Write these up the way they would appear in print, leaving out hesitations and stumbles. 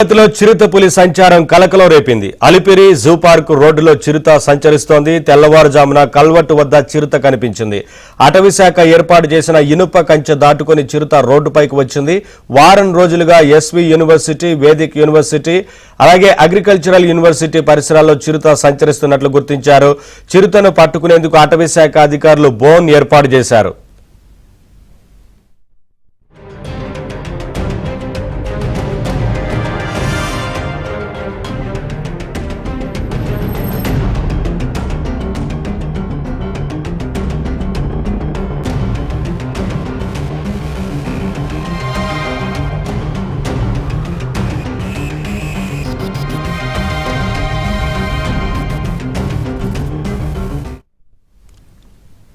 తిరుపతిలో చిరుత పులి సంచారం కలకలం రేపింది. అలిపిరి జూ పార్క్ రోడ్డులో చిరుత సంచరిస్తోంది. తెల్లవారుజామున కల్వట్టు వద్ద చిరుత కనిపించింది. అటవీ శాఖ ఏర్పాటు చేసిన ఇనుప కంచె దాటుకుని చిరుత రోడ్డుపైకి వచ్చింది. వారం రోజులుగా ఎస్వి యూనివర్సిటీ, వేదిక్ యూనివర్సిటీ, అలాగే అగ్రికల్చరల్ యూనివర్సిటీ పరిసరాల్లో చిరుత సంచరిస్తున్నట్లు గుర్తించారు. చిరుతను పట్టుకునేందుకు అటవీ శాఖ అధికారులు బోన్ ఏర్పాటు చేశారు.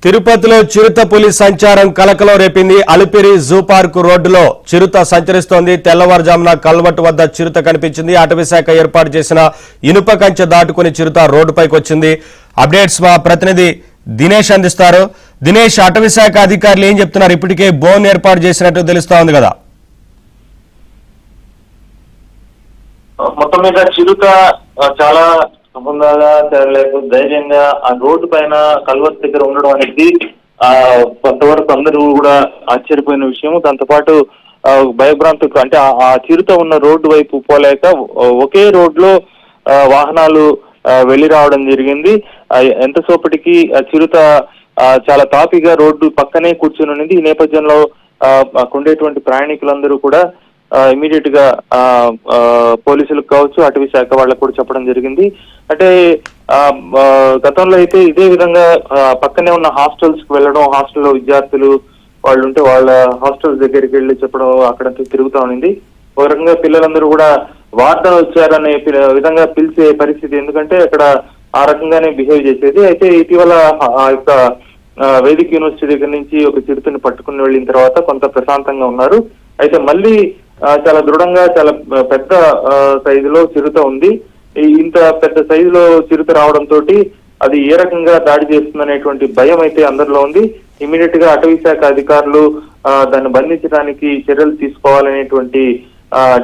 తిరుపతిలో చిరుత పులి సంచారం కలకలం రేపింది. అలిపిరి జూ పార్క్ రోడ్డులో చిరుత సంచరిస్తోంది. తెల్లవారుజామున కల్వట్టు వద్ద చిరుత కనిపించింది. అటవీ శాఖ ఏర్పాటు చేసిన ఇనుప కంచె దాటుకుని చిరుత రోడ్డుపైకి వచ్చింది. అప్డేట్స్ మా ప్రతినిధి దినేష్ అందిస్తారు. దినేష్, అటవీ శాఖ అధికారులు ఏం చెప్తున్నారు? ఇప్పటికే బోన్ ఏర్పాటు చేసినట్టు తెలుస్తా ఉంది కదా. మొత్తం మీద చిరుత చాలా హుందాగా, ధైర్యంగా ఆ రోడ్డు పైన కల్వర్ట్ దగ్గర ఉండడం అనేది కొంతవరకు అందరూ కూడా ఆశ్చర్యపోయిన విషయం. దాంతో పాటు భయభ్రాంతుకు అంటే ఆ చిరుత ఉన్న రోడ్డు వైపు పోలేక ఒకే రోడ్లో వాహనాలు వెళ్లి రావడం జరిగింది. ఎంతసేపటికి చిరుత చాలా తాపిగా రోడ్డు పక్కనే కూర్చుని ఉన్నది. ఈ నేపథ్యంలో ఉండేటువంటి ప్రయాణికులందరూ కూడా ఇమీడియట్ గా పోలీసులకు కావచ్చు, అటవీ శాఖ వాళ్ళకు కూడా చెప్పడం జరిగింది. అంటే గతంలో అయితే ఇదే విధంగా పక్కనే ఉన్న హాస్టల్స్ కి వెళ్ళడం, హాస్టల్లో విద్యార్థులు వాళ్ళు ఉంటే వాళ్ళ హాస్టల్స్ దగ్గరికి వెళ్ళి చెప్పడం, అక్కడంతా తిరుగుతా ఉంది. ఒక రకంగా పిల్లలందరూ కూడా వార్డెన్ వచ్చారనే విధంగా పిలిచే పరిస్థితి, ఎందుకంటే అక్కడ ఆ రకంగానే బిహేవ్ చేసేది. అయితే ఇటీవల ఆ యొక్క వేదిక్ యూనివర్సిటీ దగ్గర నుంచి ఒక చిరుతని పట్టుకుని వెళ్ళిన తర్వాత కొంత ప్రశాంతంగా ఉన్నారు. అయితే మళ్ళీ చాలా దృఢంగా, చాలా పెద్ద సైజులో చిరుత ఉంది. ఇంత పెద్ద సైజులో చిరుత రావడంతో అది ఏ రకంగా దాడి చేస్తుందనేటువంటి భయం అయితే అందరిలో ఉంది. ఇమీడియట్ గా అటవీ శాఖ అధికారులు దాన్ని బంధించడానికి చర్యలు తీసుకోవాలనేటువంటి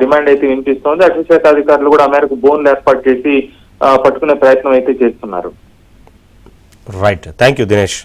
డిమాండ్ అయితే వినిపిస్తోంది. అటవీ శాఖ అధికారులు కూడా ఆ మేరకు బోన్లు ఏర్పాటు చేసి పట్టుకునే ప్రయత్నం అయితే చేస్తున్నారు. Right, thank you Dinesh.